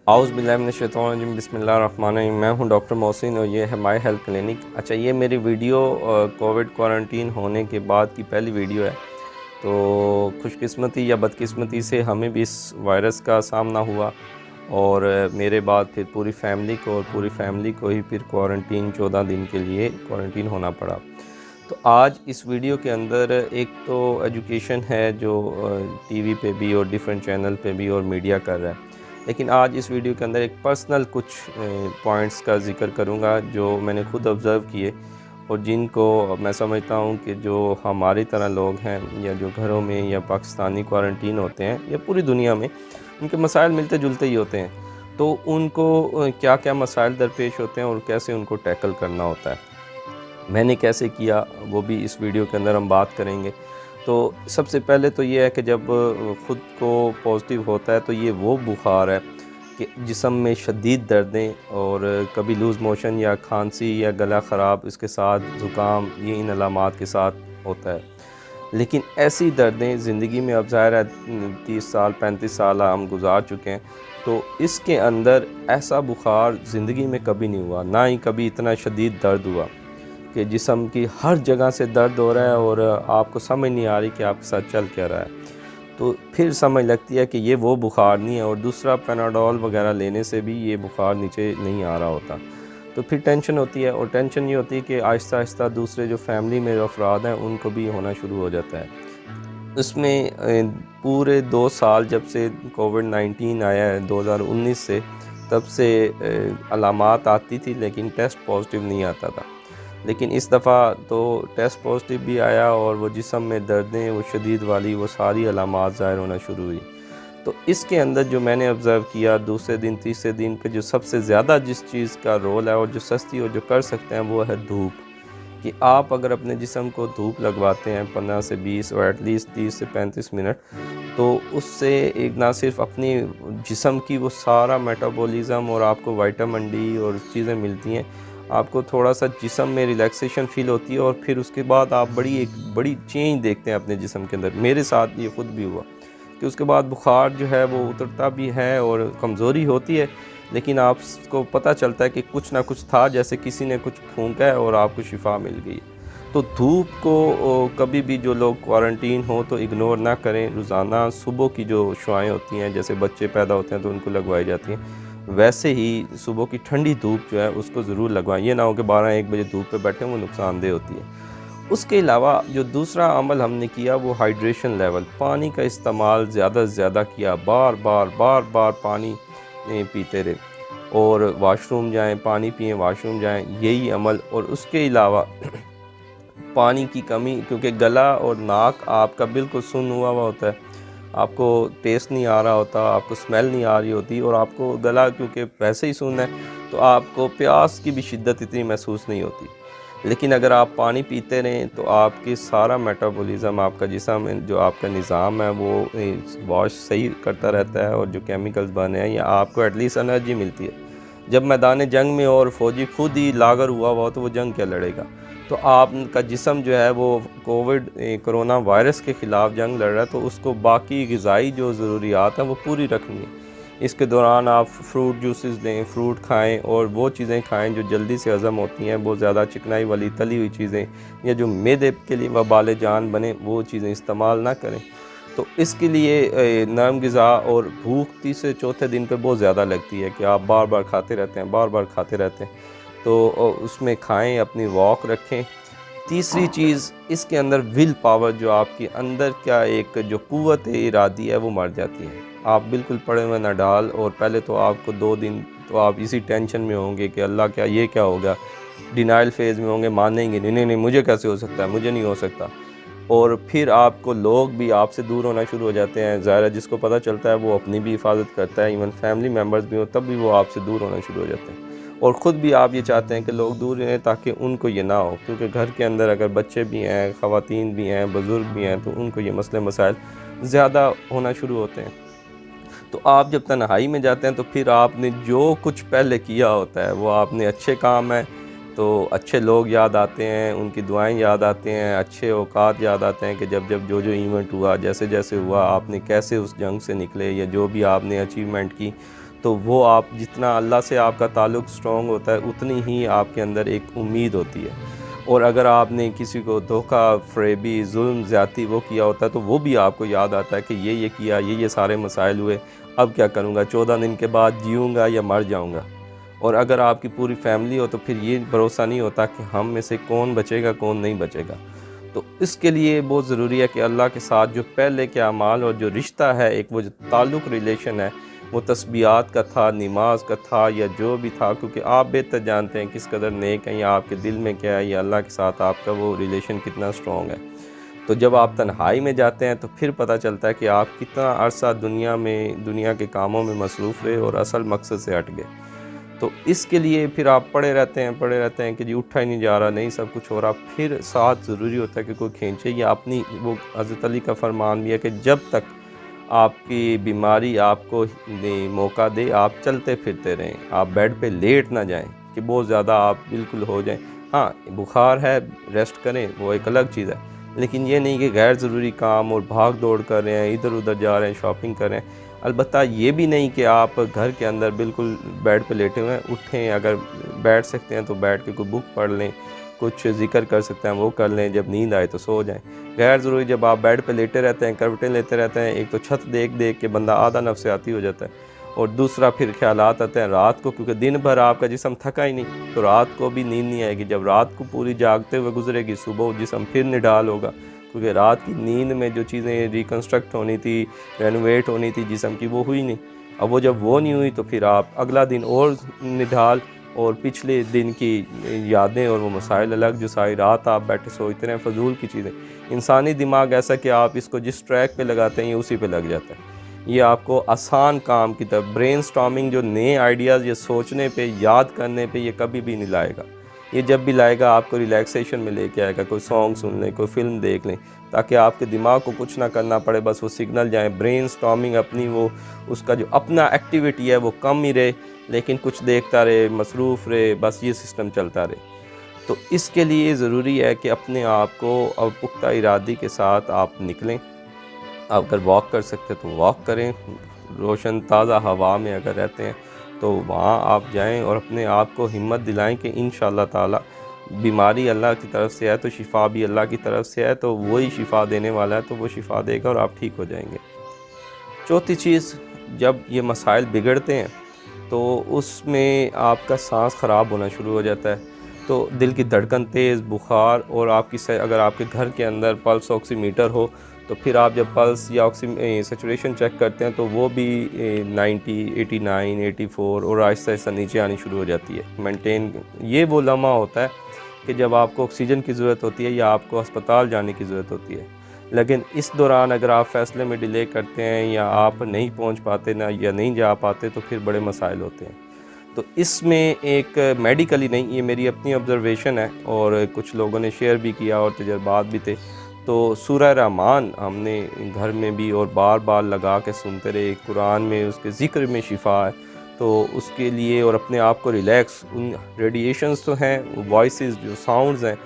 औज़ुबिल्लाहि बिस्मिल्लाहिर्रहमानिर्रहीम। मैं हूं डॉक्टर मोहसिन और ये है माय हेल्थ क्लिनिक। अच्छा, ये मेरी वीडियो कोविड क्वारंटीन होने के बाद की पहली वीडियो है। तो खुशकिस्मती या बदकिस्मती से हमें भी इस वायरस का सामना हुआ और मेरे बाद फिर पूरी फैमिली को ही फिर क्वारंटीन 14 दिन के लिए क्वारंटीन होना पड़ा। तो आज इस वीडियो के अंदर एक तो एजुकेशन है जो टीवी पे भी और डिफरेंट चैनल पे भी और मीडिया कर रहा है, लेकिन आज इस वीडियो के अंदर एक पर्सनल कुछ पॉइंट्स का ज़िक्र करूँगा जो मैंने खुद ऑब्ज़र्व किए और जिनको मैं समझता हूँ कि जो हमारी तरह लोग हैं या जो घरों में या पाकिस्तानी क्वारंटीन होते हैं या पूरी दुनिया में, उनके मसाइल मिलते जुलते ही होते हैं। तो उनको क्या क्या मसाइल दरपेश होते हैं और कैसे उनको टैकल करना होता है, मैंने कैसे किया, वो भी इस वीडियो के अंदर हम बात करेंगे। तो सबसे पहले तो ये है कि जब ख़ुद को पॉज़िटिव होता है तो ये वो बुखार है कि जिस्म में शदीद दर्दें और कभी लूज़ मोशन या खांसी या गला ख़राब, इसके साथ ज़ुकाम, ये इन अलामात के साथ होता है। लेकिन ऐसी दर्दें ज़िंदगी में अब ज़ाहिर है 30 साल 35 साल हम गुज़ार चुके हैं, तो इसके अंदर ऐसा बुखार ज़िंदगी में कभी नहीं हुआ, ना ही कभी इतना शदीद दर्द हुआ कि जिस्म की हर जगह से दर्द हो रहा है और आपको समझ नहीं आ रही कि आपके साथ चल क्या रहा है। तो फिर समझ लगती है कि ये वो बुखार नहीं है और दूसरा पैनाडोल वगैरह लेने से भी ये बुखार नीचे नहीं आ रहा होता। तो फिर टेंशन होती है और टेंशन ये होती है कि आहिस्ता आहिस्ता दूसरे जो फैमिली में जो अफराद हैं उनको भी होना शुरू हो जाता है। इसमें पूरे 2 साल जब से कोविड-19 आया है 2019 से, तब से अलामात आती थी लेकिन टेस्ट पॉज़िटिव नहीं आता था। लेकिन इस दफ़ा तो टेस्ट पॉज़िटिव भी आया और वो जिस्म में दर्दें वो शदीद वाली वो सारी अलामात ज़ाहिर होना शुरू हुई। तो इसके अंदर जो मैंने ऑब्ज़र्व किया दूसरे दिन तीसरे दिन पे, जो सबसे ज़्यादा जिस चीज़ का रोल है और जो सस्ती और जो कर सकते हैं वो है धूप। कि आप अगर अपने जिस्म को धूप लगवाते हैं 15 से 20 और एटलीस्ट 30 से 35 मिनट, तो उससे एक ना सिर्फ अपनी जिस्म की वो सारा मेटाबॉलिज़्म और आपको विटामिन डी और चीज़ें मिलती हैं, आपको थोड़ा-सा जिस्म में रिलैक्सेशन फ़ील होती है और फिर उसके बाद आप एक बड़ी चेंज देखते हैं अपने जिस्म के अंदर। मेरे साथ ये खुद भी हुआ कि उसके बाद बुखार जो है वो उतरता भी है और कमज़ोरी होती है, लेकिन आपको पता चलता है कि कुछ ना कुछ था, जैसे किसी ने कुछ फूँका है और आपको शिफा मिल गई है। तो धूप को कभी भी जो लोग क्वारंटीन हो तो इग्नोर ना करें। रोज़ाना सुबह की जो शुआएँ होती हैं, जैसे बच्चे पैदा होते हैं तो उनको लगवाई जाती हैं, वैसे ही सुबह की ठंडी धूप जो है उसको ज़रूर लगवाएँ। ये ना हो कि 12-1 बजे धूप पे बैठे वो नुकसानदेह होती है। उसके अलावा जो दूसरा अमल हमने किया वो हाइड्रेशन लेवल, पानी का इस्तेमाल ज़्यादा से ज़्यादा किया, बार-बार पानी पीते रहे और वॉशरूम जाएँ, पानी पिएँ, वॉशरूम जाएँ, यही अमल। और उसके अलावा पानी की कमी, क्योंकि गला और नाक आपका बिल्कुल सुन्न हुआ हुआ होता है, आपको टेस्ट नहीं आ रहा होता, आपको स्मेल नहीं आ रही होती और आपको गला क्योंकि वैसे ही सुन्न है, तो आपको प्यास की भी शिद्दत इतनी महसूस नहीं होती। लेकिन अगर आप पानी पीते रहें तो आपकी सारा मेटाबॉलिज़्म, आपका जिस्म जो आपका निज़ाम है वो वॉश सही करता रहता है और जो केमिकल्स बने हैं या आपको एटलीस्ट एनर्जी मिलती है। जब मैदान जंग में और फ़ौजी खुद ही लागर हुआ हुआ हो तो वो जंग क्या लड़ेगा? तो आपका जिस्म जो है वो कोरोना वायरस के ख़िलाफ़ जंग लड़ रहा है, तो उसको बाकी ग़िज़ाई जो ज़रूरियात हैं वो पूरी रखनी है। इसके दौरान आप फ्रूट जूसेस लें, फ्रूट खाएँ और वो चीज़ें खाएँ जो जल्दी से हज़म होती हैं। बहुत ज़्यादा चिकनाई वाली तली हुई चीज़ें या जो मैदे के लिए वबाल जान बने वो चीज़ें इस्तेमाल ना करें। तो इसके लिए नरम ग़िज़ा और भूख तीसरे चौथे दिन पे बहुत ज़्यादा लगती है कि आप बार-बार खाते रहते हैं, बार-बार खाते रहते हैं। तो उसमें खाएँ, अपनी वॉक रखें। तीसरी चीज़ इसके अंदर विल पावर, जो आपके अंदर क्या एक जो क़ुव्वत इरादी है वो मर जाती है। आप बिल्कुल पड़े हुए ना डाल और पहले तो आपको 2 दिन तो आप इसी टेंशन में होंगे कि अल्लाह क्या ये क्या हो गया, डिनायल फ़ेज़ में होंगे, मानेंगे नहीं, नहीं, नहीं मुझे कैसे हो सकता है, मुझे नहीं हो सकता। और फिर आपको लोग भी आपसे दूर होना शुरू हो जाते हैं। ज़ाहिर है जिसको पता चलता है वो अपनी भी हिफाजत करता है, इवन फैमिली मेम्बर्स भी हो तब भी वो आपसे दूर होना शुरू हो जाते हैं। और ख़ुद भी आप ये चाहते हैं कि लोग दूर रहें ताकि उनको ये ना हो, क्योंकि घर के अंदर अगर बच्चे भी हैं, ख़वातीन भी हैं, बुज़ुर्ग भी हैं, तो उनको ये मसले मसाइल ज़्यादा होना शुरू होते हैं। तो आप जब तन्हाई में जाते हैं तो फिर आपने जो कुछ पहले किया होता है वो आपने अच्छे काम है, तो अच्छे लोग याद आते हैं, उनकी दुआएं याद आते हैं, अच्छे औकात याद आते हैं कि जब जो इवेंट हुआ, जैसे-जैसे हुआ, आपने कैसे उस जंग से निकले या जो भी आपने अचीवमेंट की, तो वो आप जितना अल्लाह से आपका ताल्लुक़ स्ट्रॉन्ग होता है उतनी ही आपके अंदर एक उम्मीद होती है। और अगर आपने किसी को धोखा, फ़रेबी, ज़ुल्म, ज़्यादती वो किया होता है तो वो भी आपको याद आता है कि ये किया, ये सारे मसाइल हुए, अब क्या करूँगा, 14 दिन के बाद जीऊँगा या मर जाऊँगा। और अगर आपकी पूरी फैमिली हो तो फिर ये भरोसा नहीं होता कि हम में से कौन बचेगा, कौन नहीं बचेगा। तो इसके लिए बहुत ज़रूरी है कि अल्लाह के साथ जो पहले के अमाल और जो रिश्ता है, एक वो जो ताल्लुक़ रिलेशन है, वो तस्बीहात का था, नमाज का था या जो भी था, क्योंकि आप बेहतर जानते हैं किस कदर नेक हैं या आपके दिल में क्या है या अल्लाह के साथ आपका वो रिलेशन कितना स्ट्रॉन्ग है। तो जब आप तन्हाई में जाते हैं तो फिर पता चलता है कि आप कितना अरसा दुनिया के कामों में मसरूफ़ रहे और असल मकसद से हट गए। तो इसके लिए फिर आप पड़े रहते हैं कि जी उठा ही नहीं जा रहा, नहीं सब कुछ हो रहा। फिर साथ ज़रूरी होता है कि कोई खींचे, या अपनी वो हज़रत अली का फरमान भी है कि जब तक आपकी बीमारी आपको मौका दे, आप चलते फिरते रहें, आप बेड पे लेट ना जाएं कि बहुत ज़्यादा आप बिल्कुल हो जाएं। हाँ, बुखार है, रेस्ट करें, वो एक अलग चीज़ है, लेकिन ये नहीं कि गैर ज़रूरी काम और भाग दौड़ कर रहे हैं, इधर उधर जा रहे हैं, शॉपिंग कर रहे हैं। अलबत्ता ये भी नहीं कि आप घर के अंदर बिल्कुल बेड पे लेटे हुए हैं, उठें, अगर बैठ सकते हैं तो बैठ के कोई बुक पढ़ लें, कुछ ज़िक्र कर सकते हैं वो कर लें, जब नींद आए तो सो जाएं। गैर ज़रूरी जब आप बेड पे लेटे रहते हैं, करवटें लेते रहते हैं, एक तो छत देख देख के बंदा आधा नफसियाती हो जाता है, और दूसरा फिर ख्यालात आते हैं रात को, क्योंकि दिन भर आपका जिस्म थका ही नहीं, तो रात को भी नींद नहीं आएगी। जब रात को पूरी जागते हुए गुजरेगी, सुबह जिस्म फिर निढाल होगा, क्योंकि रात की नींद में जो चीज़ें रिकन्स्ट्रक्ट होनी थी, रेनोवेट होनी थी जिस्म की, वो हुई नहीं। अब वो जब वो नहीं हुई तो फिर आप अगला दिन और निढाल, और पिछले दिन की यादें और वो मसाइल अलग, जो सारी रात आप बैठे सोचते रहें फ़जूल की चीज़ें। इंसानी दिमाग ऐसा कि आप इसको जिस ट्रैक पे लगाते हैं ये उसी पे लग जाता है। ये आपको आसान काम की तरफ, ब्रेनस्टॉर्मिंग, जो नए आइडियाज़ ये सोचने पे, याद करने पे, ये कभी भी नहीं लाएगा। ये जब भी लाएगा आपको रिलैक्सेशन में लेके आएगा, कोई सॉन्ग सुन लें, कोई फ़िल्म देख लें, ताकि आपके दिमाग को कुछ ना करना पड़े, बस वो सिग्नल जाएँ। ब्रेनस्टॉर्मिंग अपनी वो, उसका जो अपना एक्टिविटी है वो कम ही रहे, लेकिन कुछ देखता रहे, मसरूफ़ रहे, बस ये सिस्टम चलता रहे। तो इसके लिए ज़रूरी है कि अपने आप को अब पुख्ता इरादे के साथ आप निकलें। आप अगर वॉक कर सकते हैं तो वॉक करें, रोशन ताज़ा हवा में अगर रहते हैं तो वहाँ आप जाएं, और अपने आप को हिम्मत दिलाएं कि इंशाअल्लाह ताला बीमारी अल्लाह की तरफ से है तो शिफ़ा भी अल्लाह की तरफ से है, तो वही शिफ़ा देने वाला है, तो वो शिफ़ा देगा और आप ठीक हो जाएंगे। चौथी चीज़, जब ये मसाइल बिगड़ते हैं तो उसमें आपका सांस ख़राब होना शुरू हो जाता है, तो दिल की धड़कन तेज़, बुखार, और अगर आपके घर के अंदर पल्स ऑक्सीमीटर हो तो फिर आप जब पल्स या सैचुरेशन चेक करते हैं तो वो भी 90, 89, 84 और आहिस्ता आहिस्ता नीचे आनी शुरू हो जाती है। मेंटेन, ये वो लम्हा होता है कि जब आपको ऑक्सीजन की ज़रूरत होती है या आपको अस्पताल जाने की ज़रूरत होती है। लेकिन इस दौरान अगर आप फ़ैसले में डिले करते हैं या आप नहीं पहुंच पाते ना, या नहीं जा पाते, तो फिर बड़े मसाइल होते हैं। तो इसमें एक मेडिकली नहीं, ये मेरी अपनी ऑब्ज़र्वेशन है और कुछ लोगों ने शेयर भी किया और तजर्बात भी थे। तो सूरह रहमान हमने घर में भी और बार बार लगा के सुनते रहे, कुरान में उसके ज़िक्र में शिफा है, तो उसके लिए, और अपने आप को रिलैक्स, उन रेडिएशंस तो हैं, वॉइसेस जो साउंड्स हैं,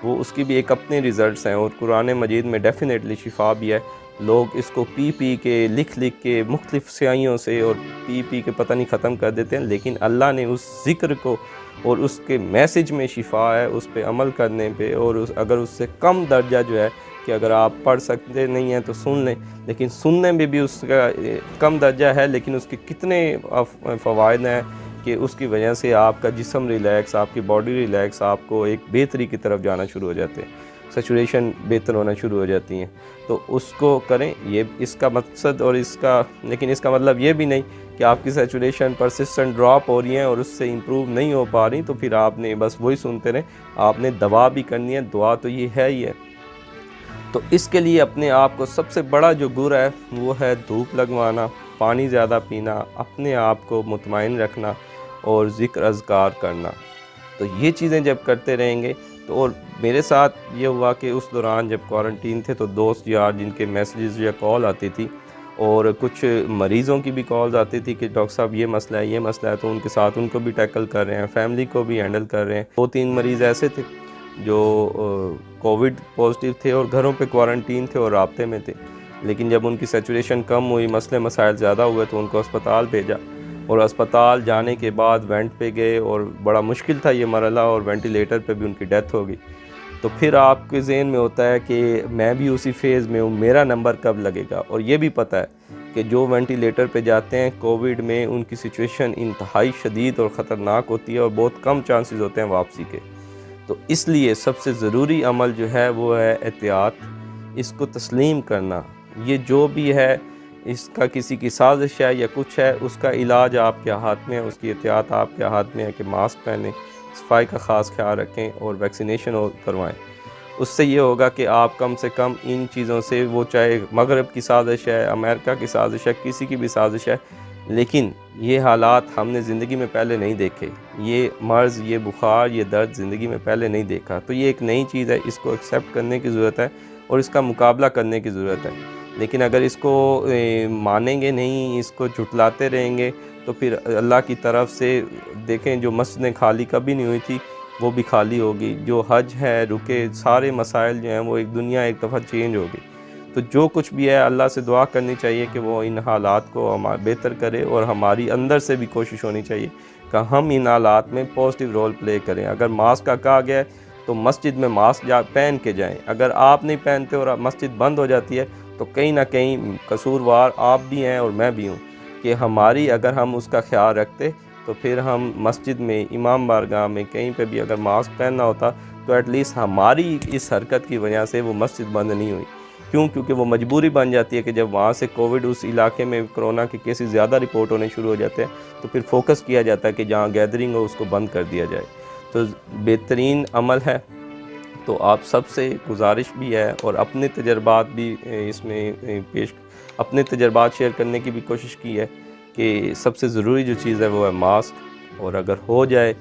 वो उसकी भी एक अपने रिज़ल्ट्स हैं, और कुरान मजीद में डेफिनेटली शिफा भी है। लोग इसको पी पी के, लिख लिख के, मुख्तलिफ़ स्याहियों से और पी पी के पता नहीं ख़त्म कर देते हैं, लेकिन अल्लाह ने उस ज़िक्र को और उसके मैसेज में शिफा है, उस पे अमल करने पे, और अगर उससे कम दर्जा जो है कि अगर आप पढ़ सकते नहीं हैं तो सुन लें, लेकिन सुनने में भी उसका कम दर्जा है, लेकिन उसके कितने फ़वाइद हैं कि उसकी वजह से आपका जिस्म रिलैक्स, आपकी बॉडी रिलैक्स, आपको एक बेहतरी की तरफ जाना शुरू हो जाते हैं, सैचुरेशन बेहतर होना शुरू हो जाती हैं। तो उसको करें, ये इसका मकसद, और लेकिन इसका मतलब ये भी नहीं कि आपकी सैचुरेशन परसिस्टेंट ड्रॉप हो रही है और उससे इम्प्रूव नहीं हो पा रही, तो फिर आपने बस वही सुनते रहें। आपने दवा भी करनी है, दुआ तो ये है ही है। तो इसके लिए अपने आप को सबसे बड़ा जो गुर है वो है धूप लगवाना, पानी ज़्यादा पीना, अपने आप को मुतमईन रखना और ज़िक्र अज़कार करना। तो ये चीज़ें जब करते रहेंगे तो, और मेरे साथ ये हुआ कि उस दौरान जब क्वारंटीन थे तो दोस्त यार जिनके मैसेजेस या कॉल आती थी, और कुछ मरीज़ों की भी कॉल्स आती थी कि डॉक्टर साहब ये मसला है, ये मसला है, तो उनके साथ उनको भी टैकल कर रहे हैं, फैमिली को भी हैंडल कर रहे हैं। 2-3 मरीज़ ऐसे थे जो कोविड पॉजिटिव थे और घरों पे क्वारंटीन थे और राब्ते में थे, लेकिन जब उनकी सैचुरेशन कम हुई, मसले मसाइल ज़्यादा हुए, तो उनको अस्पताल भेजा, और अस्पताल जाने के बाद वेंट पे गए और बड़ा मुश्किल था ये मरला और वेंटिलेटर पे भी उनकी डेथ हो गई। तो फिर आपके ज़हन में होता है कि मैं भी उसी फेज़ में हूँ, मेरा नंबर कब लगेगा। और ये भी पता है कि जो वेंटिलेटर पे जाते हैं कोविड में उनकी सिचुएशन इंतहाई शदीद और ख़तरनाक होती है और बहुत कम चांसेस होते हैं वापसी के। तो इसलिए सबसे ज़रूरी अमल जो है वो है एहतियात, इसको तस्लीम करना। ये जो भी है इसका किसी की साजिश है या कुछ है, उसका इलाज आपके हाथ में है, उसकी एहतियात आपके हाथ में है कि मास्क पहनें, सफाई का ख़ास ख्याल रखें और वैक्सीनेशन करवाएं। उससे ये होगा कि आप कम से कम इन चीज़ों से, वो चाहे मगरब की साजिश है, अमेरिका की साजिश है, किसी की भी साजिश है, लेकिन ये हालात हमने ज़िंदगी में पहले नहीं देखे। ये मर्ज़, ये बुखार, ये दर्द ज़िंदगी में पहले नहीं देखा। तो ये एक नई चीज़ है, इसको एक्सेप्ट करने की ज़रूरत है और इसका मुकाबला करने की ज़रूरत है। लेकिन अगर इसको मानेंगे नहीं, इसको झुठलाते रहेंगे, तो फिर अल्लाह की तरफ से देखें जो मस्जिदें खाली कभी नहीं हुई थी वो भी खाली होगी। जो हज है रुके, सारे मसाइल जो हैं वो एक दुनिया एक दफ़ा चेंज होगी। तो जो कुछ भी है अल्लाह से दुआ करनी चाहिए कि वो इन हालात को बेहतर करे और हमारी अंदर से भी कोशिश होनी चाहिए कि हम इन हालात में पॉजिटिव रोल प्ले करें। अगर मास्क का कहा गया है तो मस्जिद में मास्क पहन के जाएं। अगर आप नहीं पहनते और मस्जिद बंद हो जाती है तो कहीं ना कहीं कसूरवार आप भी हैं और मैं भी हूँ कि हमारी, अगर हम उसका ख्याल रखते तो फिर हम मस्जिद में, इमाम बारगाह में, कहीं पे भी अगर मास्क पहनना होता तो एटलीस्ट हमारी इस हरकत की वजह से वो मस्जिद बंद नहीं हुई। क्यों? क्योंकि वो मजबूरी बन जाती है कि जब वहाँ से कोविड, उस इलाके में कोरोना के केसेस ज़्यादा रिपोर्ट होने शुरू हो जाते हैं तो फिर फोकस किया जाता है कि जहाँ गैदरिंग हो उसको बंद कर दिया जाए। तो बेहतरीन अमल है। तो आप सबसे गुजारिश भी है और अपने तजर्बात भी इसमें अपने तजर्बात शेयर करने की भी कोशिश की है कि सबसे ज़रूरी जो चीज़ है वो है मास्क। और अगर हो जाए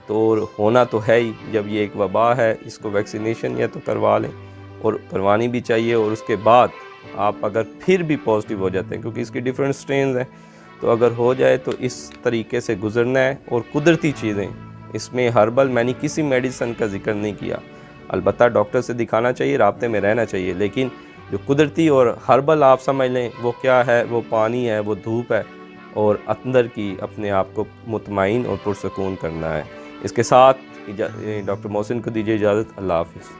तो होना तो है ही, जब ये एक वबा है, इसको वैक्सीनेशन या तो करवा लें और करवानी भी चाहिए। और उसके बाद आप अगर फिर भी पॉजिटिव हो जाते हैं, क्योंकि इसकी डिफरेंट स्ट्रेन हैं, तो अगर हो जाए तो इस तरीके से गुजरना है। और कुदरती चीज़ें, इसमें हर्बल, मैंने किसी मेडिसन का जिक्र नहीं किया, अलबत्ता डॉक्टर से दिखाना चाहिए, राब्ते में रहना चाहिए, लेकिन जो कुदरती और हर्बल आप समझ लें वो क्या है, वो पानी है, वो धूप है और अंदर की अपने आप को मुतमईन और पुरसकून करना है। इसके साथ डॉक्टर मोहसिन को दीजिए इजाज़त। अल्लाह हाफ़िज़।